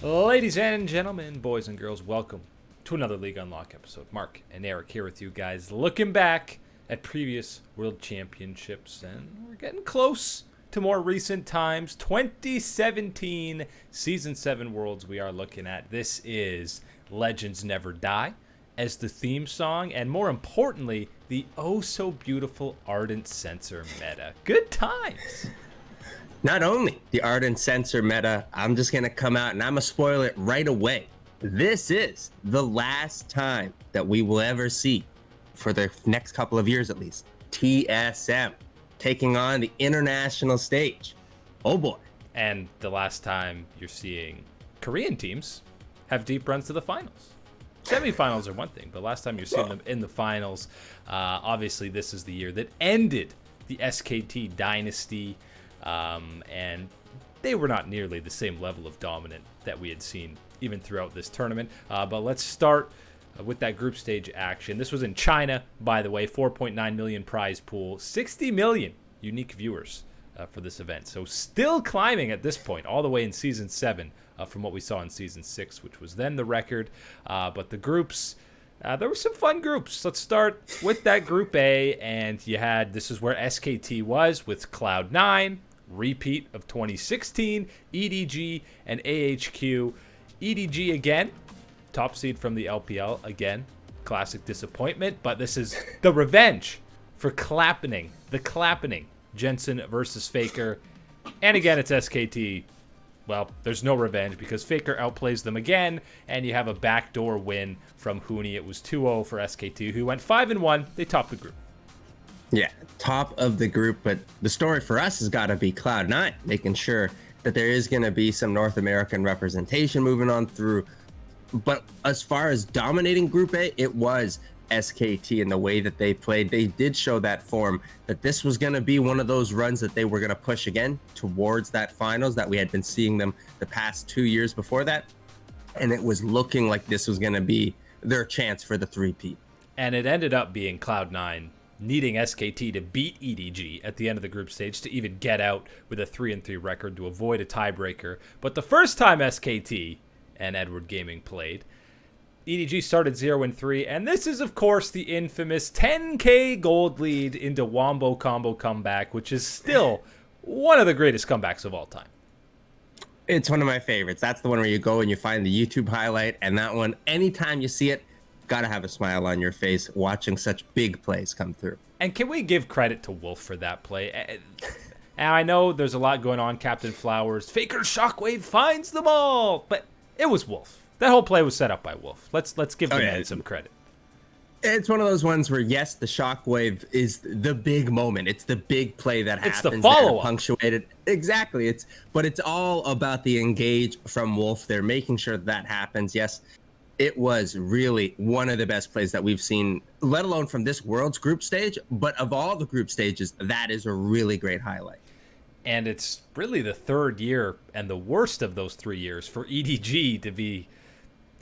Ladies and gentlemen, boys and girls, welcome to another League Unlock episode. Mark and Eric here with you guys, looking back at previous World Championships, and we're getting close to more recent times. 2017 Season 7 Worlds we are looking at. This is Legends Never Die as the theme song, and more importantly, the oh-so-beautiful Ardent Sensor meta. Good times! Not only the Ardent Sensor meta, I'm just going to come out and I'm going to spoil it right away. This is the last time that we will ever see, for the next couple of years at least, TSM taking on the international stage. Oh boy. And the last time you're seeing Korean teams have deep runs to the finals. Semifinals are one thing, but last time you're seeing them in the finals. Obviously, this is the year that ended the SKT Dynasty. And they were not nearly the same level of dominant that we had seen even throughout this tournament. But let's start with that group stage action. This was in China, by the way, 4.9 million prize pool, 60 million unique viewers for this event. So still climbing at this point, all the way in Season 7 from what we saw in Season 6, which was then the record. But the groups... there were some fun groups. Let's start with that Group A, and this is where SKT was with Cloud9, repeat of 2016, EDG, and AHQ. EDG again, top seed from the LPL, again, classic disappointment, but this is the revenge for the Clappening, Jensen versus Faker, and again, it's SKT. Well, there's no revenge because Faker outplays them again, and you have a backdoor win from Huni. It was 2-0 for SKT, who went 5-1. They topped the group. Yeah, top of the group, but the story for us has got to be Cloud9, making sure that there is going to be some North American representation moving on through. But as far as dominating Group A, it was SKT in the way that they played. They did show that form that this was going to be one of those runs that they were going to push again towards that finals that we had been seeing them the past 2 years before that. And it was looking like this was going to be their chance for the three-peat. And it ended up being Cloud9 needing SKT to beat EDG at the end of the group stage to even get out with a 3-3 record to avoid a tiebreaker. But the first time SKT and Edward Gaming played, EDG started 0-3, and this is, of course, the infamous 10k gold lead into Wombo Combo comeback, which is still one of the greatest comebacks of all time. It's one of my favorites. That's the one where you go and you find the YouTube highlight, and that one, anytime you see it, gotta have a smile on your face watching such big plays come through. And can we give credit to Wolf for that play? And I know there's a lot going on, Captain Flowers. Faker Shockwave finds them all, but it was Wolf. That whole play was set up by Wolf. Let's give the man some credit. It's one of those ones where, yes, the Shockwave is the big moment. It's the big play that happens. It's the follow-up. Punctuated. Exactly. But it's all about the engage from Wolf. They're making sure that happens. Yes, it was really one of the best plays that we've seen, let alone from this World's group stage. But of all the group stages, that is a really great highlight. And it's really the third year and the worst of those 3 years for EDG to be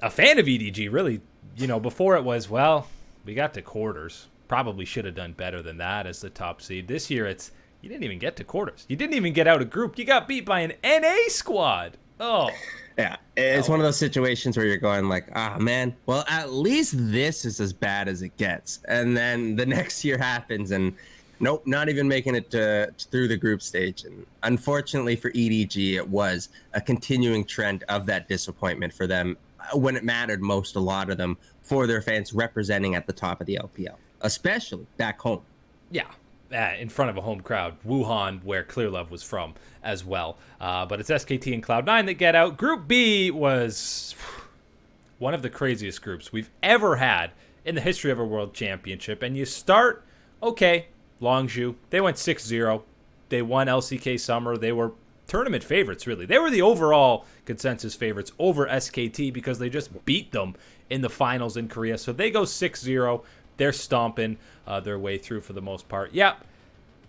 a fan of EDG, really. You know, before it was, well, we got to quarters. Probably should have done better than that as the top seed. This year, it's you didn't even get to quarters. You didn't even get out of group. You got beat by an NA squad. Oh. Yeah, it's one of those situations where you're going like, man, well, at least this is as bad as it gets. And then the next year happens, and nope, not even making it through the group stage. And unfortunately for EDG, it was a continuing trend of that disappointment for them when it mattered most, a lot of them, for their fans representing at the top of the LPL, especially back home. Yeah, in front of a home crowd. Wuhan, where Clearlove was from as well. But it's SKT and Cloud9 that get out. Group B was one of the craziest groups we've ever had in the history of a World Championship. And you start, okay, Longzhu. They went 6-0. They won LCK Summer. They were tournament favorites, really. They were the overall consensus favorites over SKT because they just beat them in the finals in Korea. So they go 6-0. They're stomping their way through for the most part. Yep.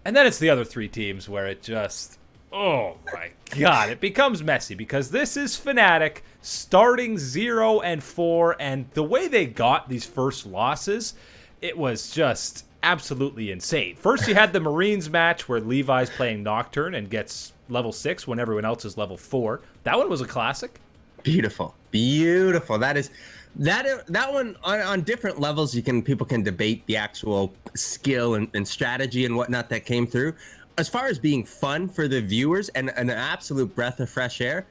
And then it's the other three teams where it just, oh my God, it becomes messy because this is Fnatic starting 0-4. And the way they got these first losses, it was just absolutely insane. First, you had the Marines match where Levi's playing Nocturne and gets level 6 when everyone else is level 4. That one was a classic. Beautiful, beautiful. That one on different levels. People can debate the actual skill and strategy and whatnot that came through. As far as being fun for the viewers and an absolute breath of fresh air,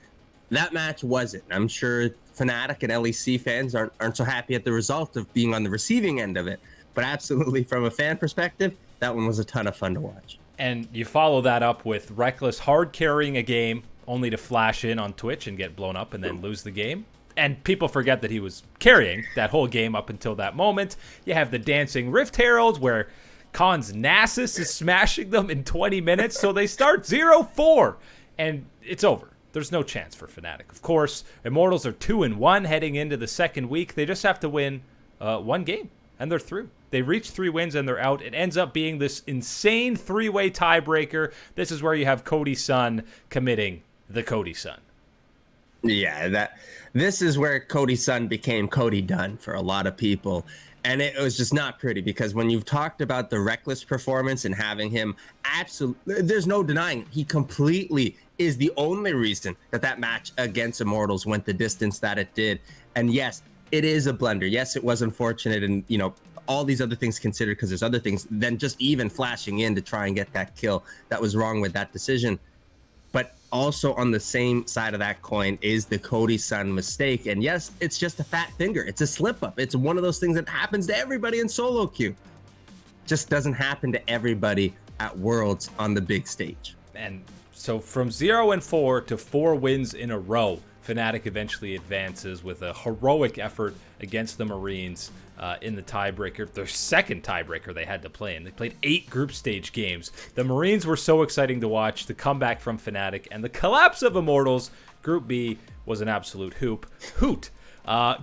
that match wasn't. I'm sure Fnatic and LEC fans aren't so happy at the result of being on the receiving end of it. But absolutely, from a fan perspective, that one was a ton of fun to watch. And you follow that up with Reckless hard carrying a game only to flash in on Twitch and get blown up and then lose the game. And people forget that he was carrying that whole game up until that moment. You have the dancing Rift Heralds where Khan's Nasus is smashing them in 20 minutes. So they start 0-4 and it's over. There's no chance for Fnatic. Of course, Immortals are 2-1 heading into the second week. They just have to win one game and they're through. They reach 3 wins and they're out. It ends up being this insane 3-way tiebreaker. This is where you have Cody Sun committing the Cody Sun. Yeah, this is where Cody Sun became Cody Dunn for a lot of people. And it was just not pretty because when you've talked about the Reckless performance and having him there's no denying he completely is the only reason that match against Immortals went the distance that it did. And yes, it is a blunder. Yes, it was unfortunate and, all these other things considered because there's other things than just even flashing in to try and get that kill. That was wrong with that decision. But also on the same side of that coin is the Cody Sun mistake. And yes, it's just a fat finger. It's a slip up. It's one of those things that happens to everybody in solo queue. Just doesn't happen to everybody at Worlds on the big stage. And so from 0-4 to 4 wins in a row, Fnatic eventually advances with a heroic effort against the Marines in the tiebreaker, their second tiebreaker they had to play in. They played 8 group stage games. The Marines were so exciting to watch, the comeback from Fnatic, and the collapse of Immortals. Group B was an absolute hoot.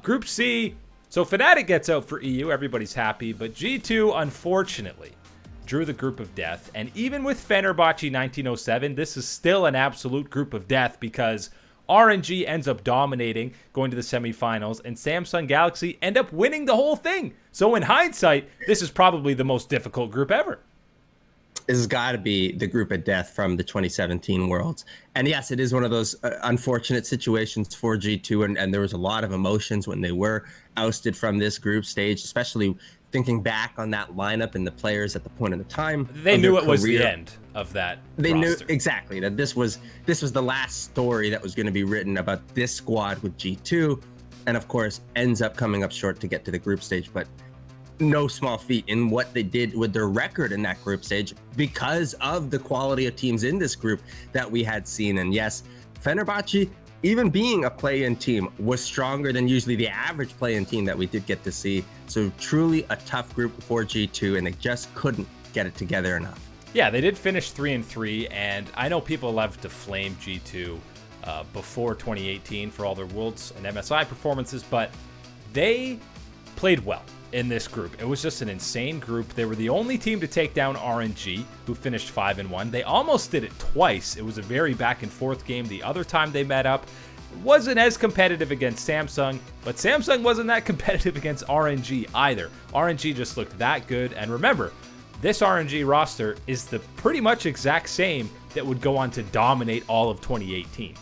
Group C, so Fnatic gets out for EU, everybody's happy, but G2, unfortunately, drew the group of death. And even with Fenerbahce 1907, this is still an absolute group of death because RNG ends up dominating, going to the semifinals, and Samsung Galaxy end up winning the whole thing. So in hindsight, this is probably the most difficult group ever. This has got to be the group of death from the 2017 Worlds. And yes, it is one of those unfortunate situations for G2, and there was a lot of emotions when they were ousted from this group stage, especially thinking back on that lineup and the players at the point in the time. They knew it was the end of that They roster. knew exactly that this was the last story that was going to be written about this squad with G2, and of course ends up coming up short to get to the group stage, but no small feat in what they did with their record in that group stage because of the quality of teams in this group that we had seen. And yes, Fenerbahce, even being a play-in team, was stronger than usually the average play-in team that we did get to see. So truly a tough group for G2, and they just couldn't get it together enough. Yeah, they did finish 3-3, and I know people love to flame G2 before 2018 for all their Worlds and MSI performances, but they played well in this group. It was just an insane group. They were the only team to take down RNG, who finished 5-1. They almost did it twice. It was a very back and forth game. The other time they met up, it wasn't as competitive against Samsung, but Samsung wasn't that competitive against RNG either. RNG just looked that good. And remember, this RNG roster is the pretty much exact same that would go on to dominate all of 2018.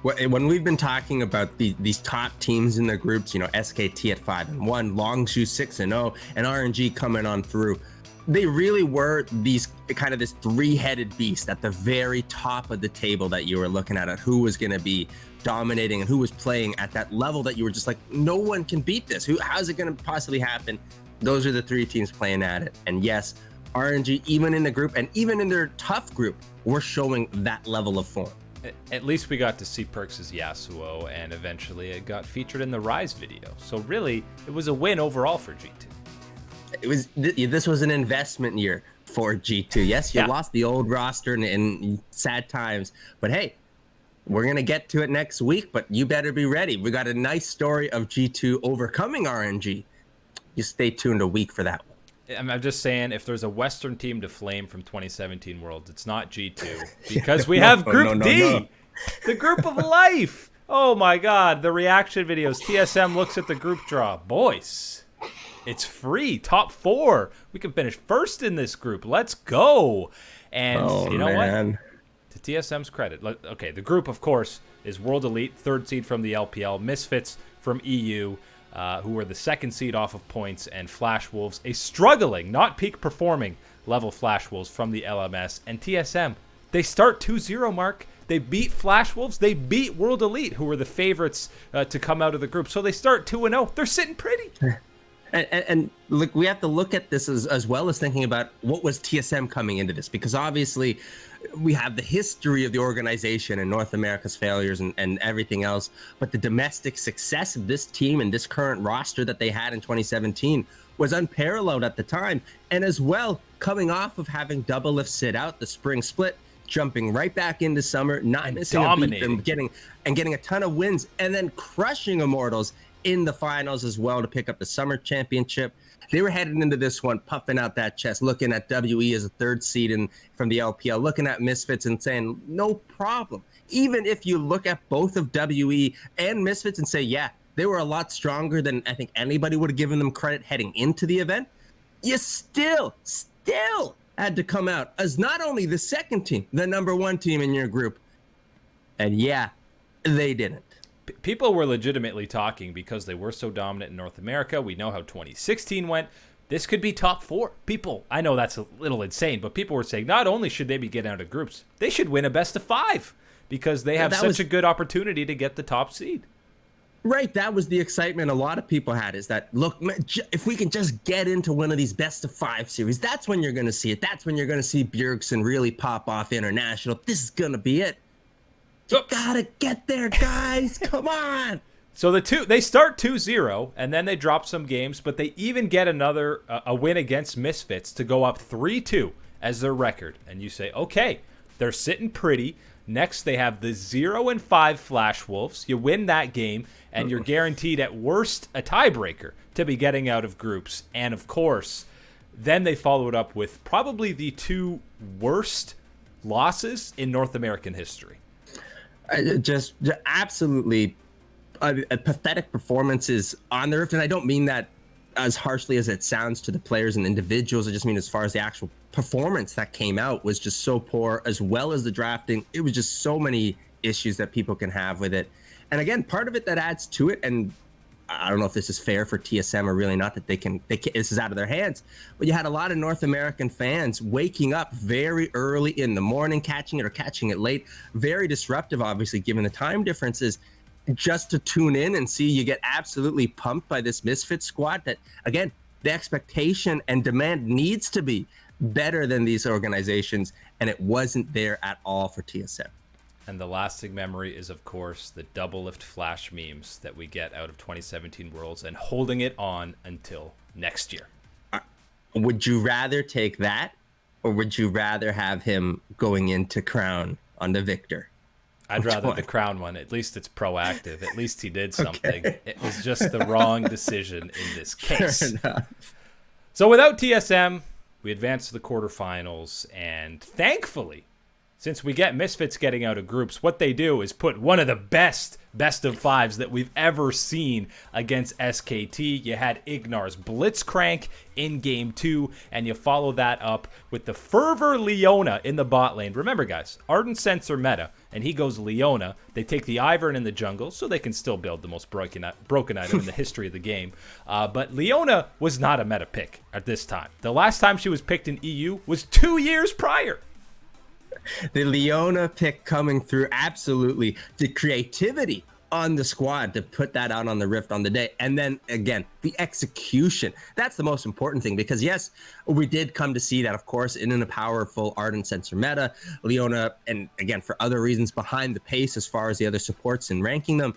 When we've been talking about these top teams in the groups, SKT at 5-1, Longzhu 6-0, and RNG coming on through, they really were this 3-headed beast at the very top of the table that you were looking at who was going to be dominating and who was playing at that level that you were just like, no one can beat this. How's it going to possibly happen? Those are the 3 teams playing at it. And yes, RNG, even in the group and even in their tough group, were showing that level of form. At least we got to see Perks as Yasuo, and eventually it got featured in the Rise video. So really, it was a win overall for G2. This was an investment year for G2. Yes, you lost the old roster in sad times, but hey, we're going to get to it next week, but you better be ready. We got a nice story of G2 overcoming RNG. You stay tuned a week for that one. I'm just saying, if there's a Western team to flame from 2017 Worlds, it's not G2, because we have Group D, the group of life. Oh my God, the reaction videos. TSM looks at the group draw. Boys, it's free. Top 4. We can finish first in this group. Let's go. And you know what? to TSM's credit, okay, the group, of course, is World Elite, 3rd seed from the LPL, Misfits from EU, who were the 2nd seed off of points, and Flash Wolves, a struggling, not peak performing level Flash Wolves from the LMS, and TSM. They start 2-0, Mark. They beat Flash Wolves. They beat World Elite, who were the favorites to come out of the group. So they start 2-0. They're sitting pretty. And look, we have to look at this as well as thinking about what was TSM coming into this, because obviously we have the history of the organization and North America's failures and everything else, but the domestic success of this team and this current roster that they had in 2017 was unparalleled at the time. And as well, coming off of having Double Lift sit out the spring split, jumping right back into summer, not missing a beat, and getting a ton of wins, and then crushing Immortals in the finals as well to pick up the summer championship. They were heading into this one, puffing out that chest, looking at WE as a 3rd seed from the LPL, looking at Misfits and saying, no problem. Even if you look at both of WE and Misfits and say, yeah, they were a lot stronger than I think anybody would have given them credit heading into the event, you still had to come out as not only the 2nd team, the #1 team in your group. And yeah, they didn't. People were legitimately talking because they were so dominant in North America. We know how 2016 went. This could be top 4. People, I know that's a little insane, but people were saying not only should they be getting out of groups, they should win a best of 5 because they have such a good opportunity to get the top seed. Right, that was the excitement a lot of people had, is that, look, if we can just get into one of these best of 5 series, that's when you're going to see it. That's when you're going to see Bjergsen really pop off international. This is going to be it. You gotta get there, guys. Come on. So they start 2-0, and then they drop some games, but they even get a win against Misfits to go up 3-2 as their record. And you say, okay, they're sitting pretty. Next, they have the 0-5 Flash Wolves. You win that game, and you're guaranteed at worst a tiebreaker to be getting out of groups. And of course, then they follow it up with probably the 2 worst losses in North American history. Just absolutely pathetic performances on the Rift. And I don't mean that as harshly as it sounds to the players and individuals. I just mean as far as the actual performance that came out was just so poor, as well as the drafting. It was just so many issues that people can have with it. And again, part of it that adds to it, and I don't know if this is fair for TSM or really not, that they can this is out of their hands, but you had a lot of North American fans waking up very early in the morning, catching it late, very disruptive, obviously, given the time differences, just to tune in and see you get absolutely pumped by this Misfit squad that, again, the expectation and demand needs to be better than these organizations, and it wasn't there at all for TSM. And the lasting memory is, of course, the Double Lift Flash memes that we get out of 2017 Worlds and holding it on until next year. Would you rather take that, or would you rather have him going into Crown on the Victor? I'd rather the Crown one. At least it's proactive. At least he did something. Okay. It was just the wrong decision in this case. Fair enough. So without TSM, we advance to the quarterfinals, and thankfully, since we get Misfits getting out of groups, what they do is put one of the best of 5s that we've ever seen against SKT. You had Ignar's Blitzcrank in Game 2, and you follow that up with the Fervor Leona in the bot lane. Remember, guys, Ardent Sensor meta, and he goes Leona. They take the Ivern in the jungle, so they can still build the most broken item in the history of the game. But Leona was not a meta pick at this time. The last time she was picked in EU was 2 years prior. The Leona pick coming through, absolutely. The creativity on the squad to put that out on the Rift on the day. And then, again, the execution. That's the most important thing, because, yes, we did come to see that, of course, in a powerful Ardent Sensor meta. Leona, and again, for other reasons, behind the pace as far as the other supports and ranking them.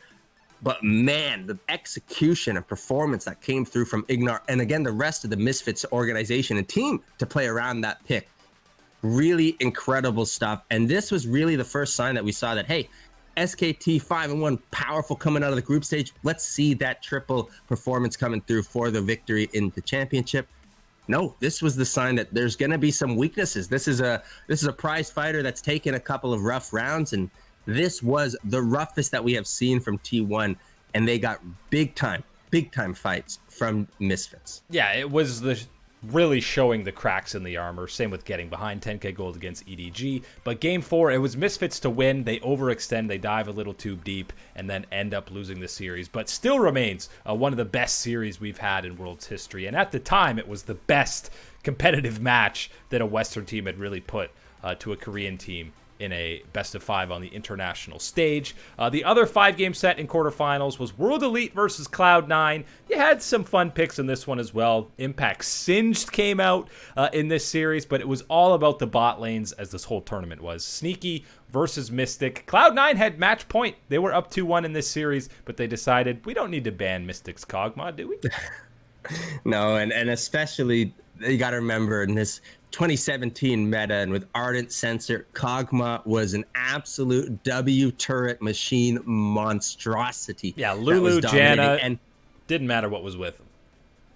But, man, the execution and performance that came through from Ignar, and, again, the rest of the Misfits organization and team to play around that pick. Really incredible stuff. And this was really the first sign that we saw that, hey, SKT 5-1, powerful coming out of the group stage. Let's see that triple performance coming through for the victory in the championship. No, this was the sign that there's going to be some weaknesses. This is a prize fighter that's taken a couple of rough rounds, and this was the roughest that we have seen from T1, and they got big time fights from Misfits. Yeah, it was the really showing the cracks in the armor. Same with getting behind 10k gold against EDG. But game 4, it was Misfits to win. They overextend, they dive a little too deep, and then end up losing the series. But still remains one of the best series we've had in World's history. And at the time, it was the best competitive match that a Western team had really put to a Korean team in a best of 5 on the international stage. The other 5-game set in quarterfinals was World Elite versus Cloud9. You had some fun picks in this one as well. Impact Singed came out in this series, but it was all about the bot lanes, as this whole tournament was. Sneaky versus Mystic. Cloud9 had match point. They were up 2-1 in this series, but they decided, we don't need to ban Mystic's Kog'Maw, do we? No, and especially, you got to remember, in this 2017 meta and with Ardent Sensor, Kog'Maw was an absolute W turret machine monstrosity. Yeah, Lulu, Janna, and didn't matter what was with him.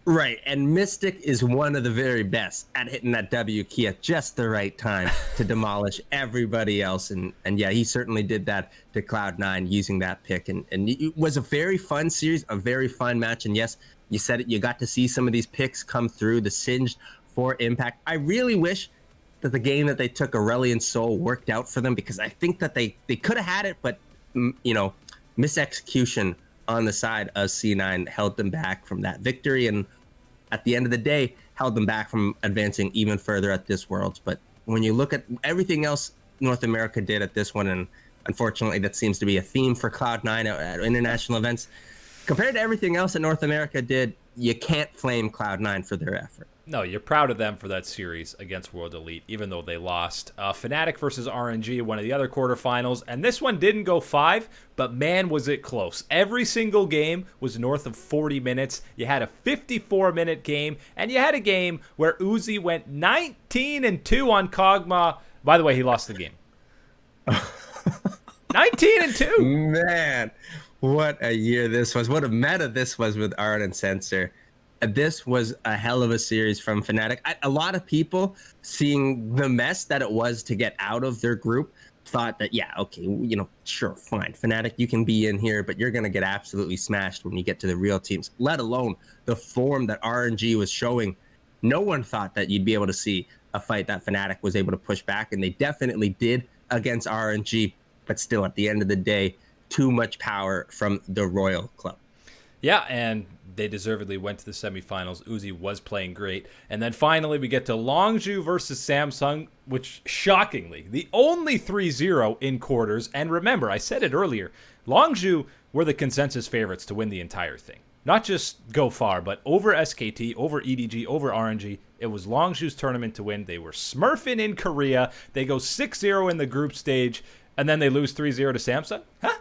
Right, and Mystic is one of the very best at hitting that W key at just the right time to demolish everybody else. And yeah, he certainly did that to Cloud9 using that pick. And it was a very fun series, a very fun match. And yes, you said it, you got to see some of these picks come through, the Singed for Impact. I really wish that the game that they took, Aurelion Sol, worked out for them, because I think that they could have had it, but misexecution on the side of C9 held them back from that victory, and at the end of the day held them back from advancing even further at this Worlds. But when you look at everything else North America did at this one, and unfortunately that seems to be a theme for Cloud9 at international events, compared to everything else that North America did, you can't flame Cloud9 for their effort. No, you're proud of them for that series against World Elite, even though they lost. Fnatic versus RNG, one of the other quarterfinals, and this one didn't go 5, but man, was it close. Every single game was north of 40 minutes. You had a 54-minute game, and you had a game where Uzi went 19-2 on Kog'Maw. By the way, he lost the game. 19-2. Man, what a year this was. What a meta this was with Ardent Sensor. This was a hell of a series from Fnatic. A lot of people, seeing the mess that it was to get out of their group, thought that, yeah, okay, sure, fine. Fnatic, you can be in here, but you're going to get absolutely smashed when you get to the real teams, let alone the form that RNG was showing. No one thought that you'd be able to see a fight that Fnatic was able to push back, and they definitely did against RNG, but still, at the end of the day, too much power from the Royal Club. Yeah, and they deservedly went to the semifinals. Uzi was playing great. And then finally, we get to Longzhu versus Samsung, which, shockingly, the only 3-0 in quarters. And remember, I said it earlier, Longzhu were the consensus favorites to win the entire thing. Not just go far, but over SKT, over EDG, over RNG. It was Longzhu's tournament to win. They were smurfing in Korea. They go 6-0 in the group stage, and then they lose 3-0 to Samsung? Huh?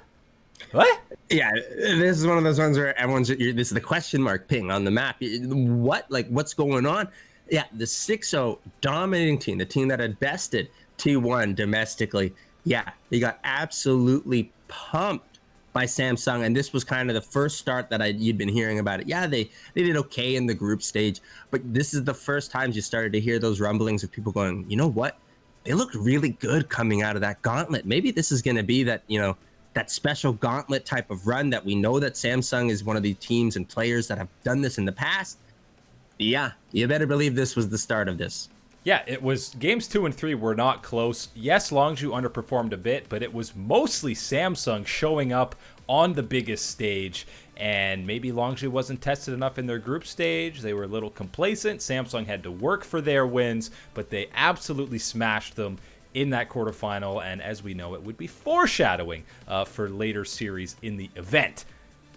What? Yeah, this is one of those ones where everyone's, this is the question mark ping on the map. What's going on? Yeah, the 6-0 dominating team, the team that had bested T1 domestically. Yeah, they got absolutely pumped by Samsung, and this was kind of the first start that you'd been hearing about it. Yeah, they did okay in the group stage, but this is the first time you started to hear those rumblings of people going, you know what? They looked really good coming out of that gauntlet. Maybe this is going to be that, that special gauntlet type of run that we know that Samsung is one of the teams and players that have done this in the past. Yeah, you better believe this was the start of this. Yeah, it was games 2 and 3 were not close. Yes, Longzhu underperformed a bit, but it was mostly Samsung showing up on the biggest stage. And maybe Longzhu wasn't tested enough in their group stage. They were a little complacent. Samsung had to work for their wins, but they absolutely smashed them in that quarterfinal, and as we know, it would be foreshadowing for later series in the event.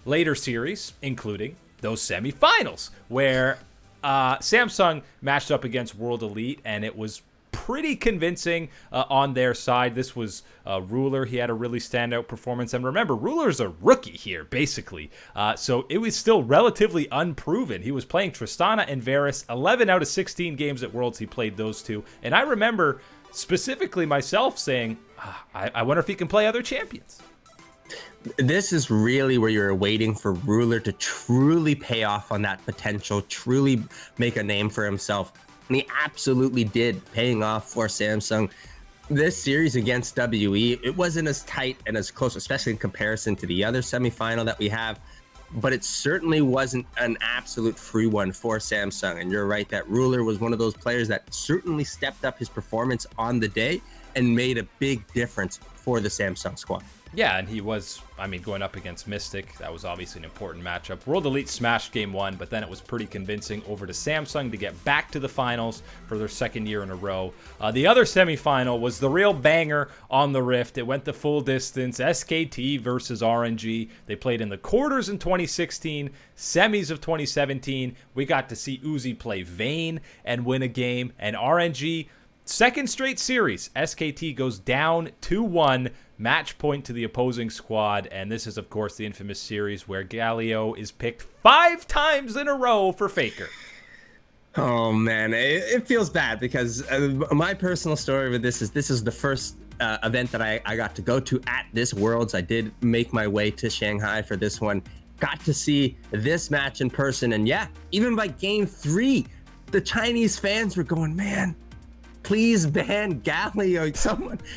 Later series, including those semifinals, where Samsung matched up against World Elite, and it was pretty convincing on their side. This was Ruler. He had a really standout performance, and remember, Ruler's a rookie here, basically. So it was still relatively unproven. He was playing Tristana and Varus. 11 out of 16 games at Worlds, he played those two, and I remember specifically myself saying, I wonder if he can play other champions. This is really where you're waiting for Ruler to truly pay off on that potential, truly make a name for himself. And he absolutely did, paying off for Samsung. This series against WE, it wasn't as tight and as close, especially in comparison to the other semifinal that we have. but it certainly wasn't an absolute free one for Samsung. And you're right that Ruler was one of those players that certainly stepped up his performance on the day and made a big difference for the Samsung squad. Yeah, and he was, I mean, going up against Mystic, that was obviously an important matchup. World Elite smashed game one, but then it was pretty convincing over to Samsung to get back to the finals for their second year in a row. The other semifinal was the real banger on the Rift. It went the full distance. SKT versus RNG. They played in the quarters in 2016, semis of 2017. We got to see Uzi play Vayne and win a game, and RNG, second straight series, SKT goes down 2-1, match point to the opposing squad, and this is, of course, the infamous series where Galio is picked 5 times in a row for Faker. Oh, man, it feels bad because my personal story with this is the first event that I got to go to at this Worlds. I did make my way to Shanghai for this one, got to see this match in person, and yeah, even by game 3, the Chinese fans were going, man, please ban Galio.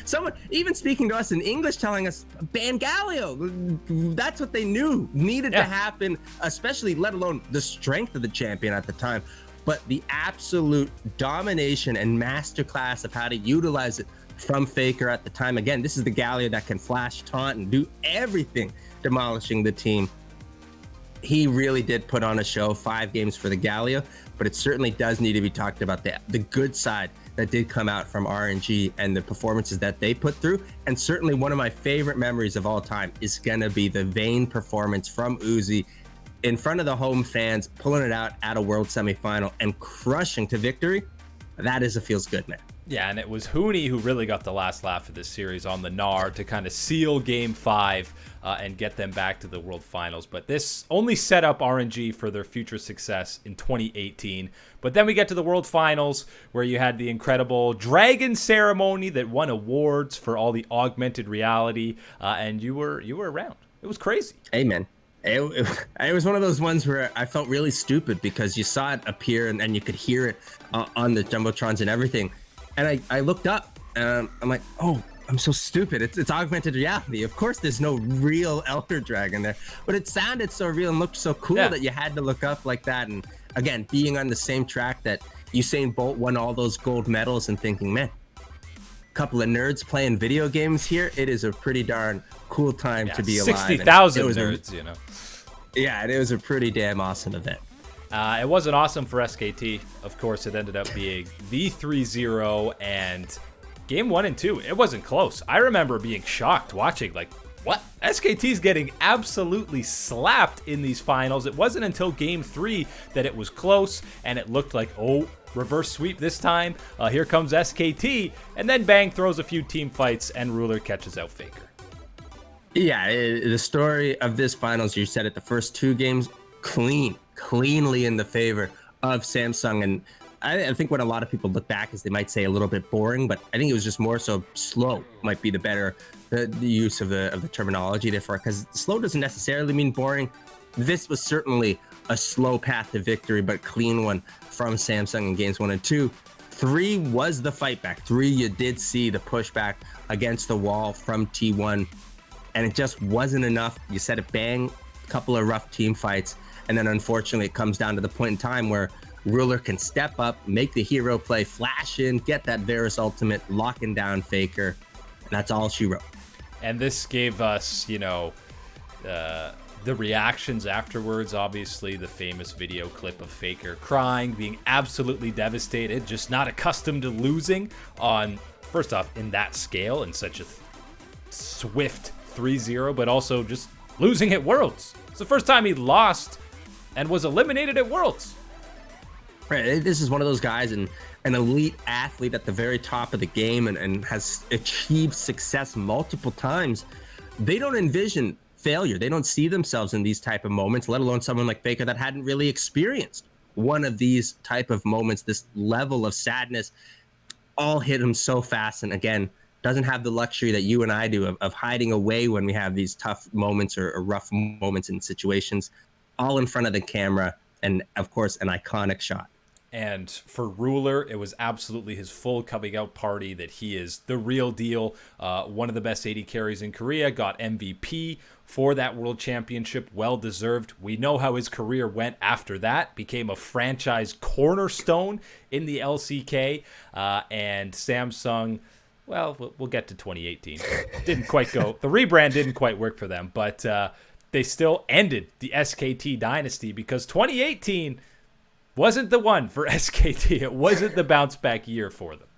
Someone even speaking to us in English telling us, ban Galio. That's what they knew needed to happen, especially let alone the strength of the champion at the time, but the absolute domination and masterclass of how to utilize it from Faker at the time. Again, this is the Galio that can flash, taunt, and do everything, demolishing the team. He really did put on a show, 5 games for the Galio, but it certainly does need to be talked about the good side that did come out from RNG and the performances that they put through. And certainly one of my favorite memories of all time is gonna be the Vayne performance from Uzi in front of the home fans, pulling it out at a world semifinal and crushing to victory. That is a feels good, man. Yeah, and it was Hooney who really got the last laugh of this series on the Gnar to kind of seal Game 5 and get them back to the World Finals. But this only set up RNG for their future success in 2018. But then we get to the World Finals where you had the incredible Dragon ceremony that won awards for all the augmented reality, and you were around. It was crazy. Amen. It was one of those ones where I felt really stupid because you saw it appear and you could hear it on the Jumbotrons and everything. And I looked up and I'm like, oh, I'm so stupid. It's augmented reality. Of course, there's no real Elder Dragon there, but it sounded so real and looked so cool that you had to look up like that. And again, being on the same track that Usain Bolt won all those gold medals and thinking, man, a couple of nerds playing video games here. It is a pretty darn cool time to be alive. 60,000 nerds, you know. Yeah, it was a pretty damn awesome event. It wasn't awesome for SKT. Of course, it ended up being the 3-0, and game 1 and 2, it wasn't close. I remember being shocked watching, like, what? SKT's getting absolutely slapped in these finals. It wasn't until game 3 that it was close, and it looked like, oh, reverse sweep this time. Here comes SKT, and then Bang throws a few team fights, and Ruler catches out Faker. Yeah, the story of this finals, you said it, the first 2 games, cleanly in the favor of Samsung. And I think when a lot of people look back is they might say a little bit boring, but I think it was just more so slow might be the better the use of the terminology there for it, because slow doesn't necessarily mean boring. This was certainly a slow path to victory, but clean one from Samsung in games 1 and 2. 3 was the fight back. 3, you did see the pushback against the wall from T1, and it just wasn't enough. You said it, Bang, a couple of rough team fights. And then unfortunately, it comes down to the point in time where Ruler can step up, make the hero play, flash in, get that Varus ultimate, locking down Faker. And that's all she wrote. And this gave us, you know, the reactions afterwards. Obviously, the famous video clip of Faker crying, being absolutely devastated, just not accustomed to losing on, first off, in that scale, in such a swift 3-0, but also just losing at Worlds. It's the first time he lost and was eliminated at Worlds. Right, this is one of those guys, and an elite athlete at the very top of the game, and has achieved success multiple times. They don't envision failure. They don't see themselves in these type of moments, let alone someone like Faker that hadn't really experienced one of these type of moments. This level of sadness all hit him so fast, and again, doesn't have the luxury that you and I do of hiding away when we have these tough moments or rough moments in situations, all in front of the camera, and of course, an iconic shot. And for Ruler, it was absolutely his full coming out party that he is the real deal. One of the best AD carries in Korea, got MVP for that World Championship, well deserved. We know how his career went after that, became a franchise cornerstone in the LCK, and Samsung, well, we'll get to 2018. Didn't quite go, the rebrand didn't quite work for them, but they still ended the SKT Dynasty because 2018 wasn't the one for SKT. It wasn't the bounce back year for them.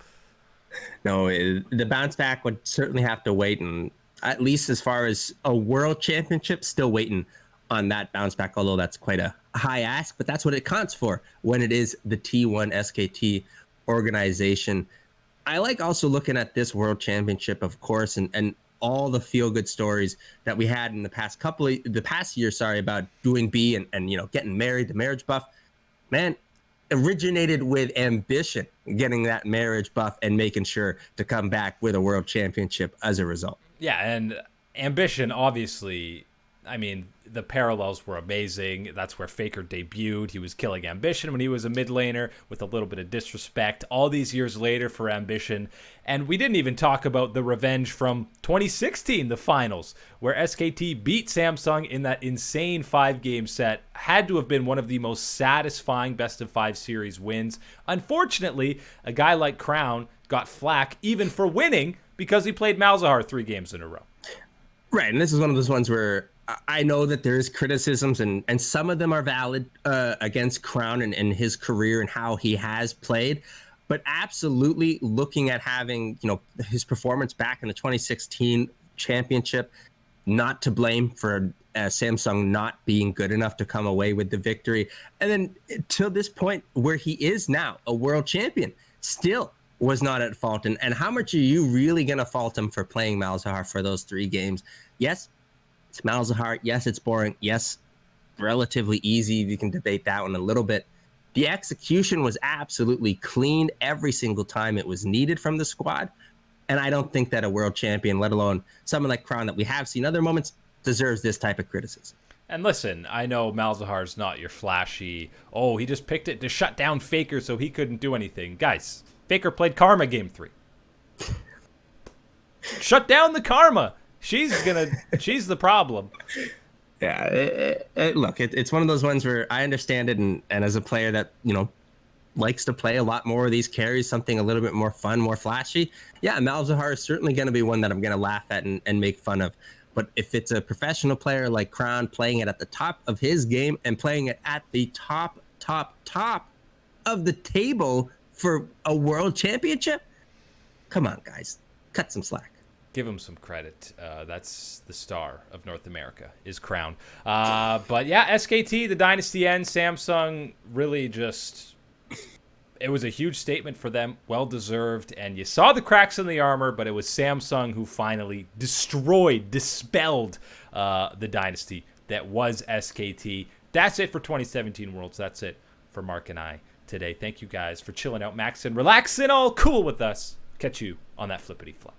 No, the bounce back would certainly have to wait, and at least as far as a world championship, still waiting on that bounce back, although that's quite a high ask, but that's what it counts for when it is the T1 SKT organization. I like also looking at this world championship, of course, and all the feel-good stories that we had in the past year, about doing B and getting married, the marriage buff. Man, originated with ambition, getting that marriage buff and making sure to come back with a world championship as a result. Yeah, and ambition, obviously, I mean, the parallels were amazing. That's where Faker debuted. He was killing Ambition when he was a mid laner with a little bit of disrespect. All these years later for Ambition. And we didn't even talk about the revenge from 2016, the finals, where SKT beat Samsung in that insane 5-game set. Had to have been one of the most satisfying best-of-5 series wins. Unfortunately, a guy like Crown got flack even for winning because he played Malzahar 3 games in a row. Right, and this is one of those ones where I know that there's criticisms, and some of them are valid against Crown and his career and how he has played. But absolutely looking at having, his performance back in the 2016 championship, not to blame for Samsung not being good enough to come away with the victory. And then till this point where he is now a world champion, still was not at fault. And how much are you really going to fault him for playing Malzahar for those 3 games? Yes, it's Malzahar. Yes, it's boring. Yes, relatively easy. You can debate that one a little bit. The execution was absolutely clean every single time it was needed from the squad. And I don't think that a world champion, let alone someone like Crown that we have seen other moments, deserves this type of criticism. And listen, I know Malzahar's not your flashy, he just picked it to shut down Faker so he couldn't do anything. Guys, Faker played Karma game 3. Shut down the Karma. She's the problem. Yeah, look, it's one of those ones where I understand it, and as a player that, likes to play a lot more of these carries, something a little bit more fun, more flashy, yeah, Malzahar is certainly going to be one that I'm going to laugh at and make fun of. But if it's a professional player like Crown playing it at the top of his game and playing it at the top of the table for a world championship, come on, guys, cut some slack. Give him some credit. That's the star of North America, is Crown. But yeah, SKT, the dynasty ends. Samsung really just, it was a huge statement for them, well-deserved. And you saw the cracks in the armor, but it was Samsung who finally dispelled the dynasty that was SKT. That's it for 2017 Worlds. That's it for Mark and I today. Thank you guys for chilling out, maxing, relaxing, all cool with us. Catch you on that flippity flop.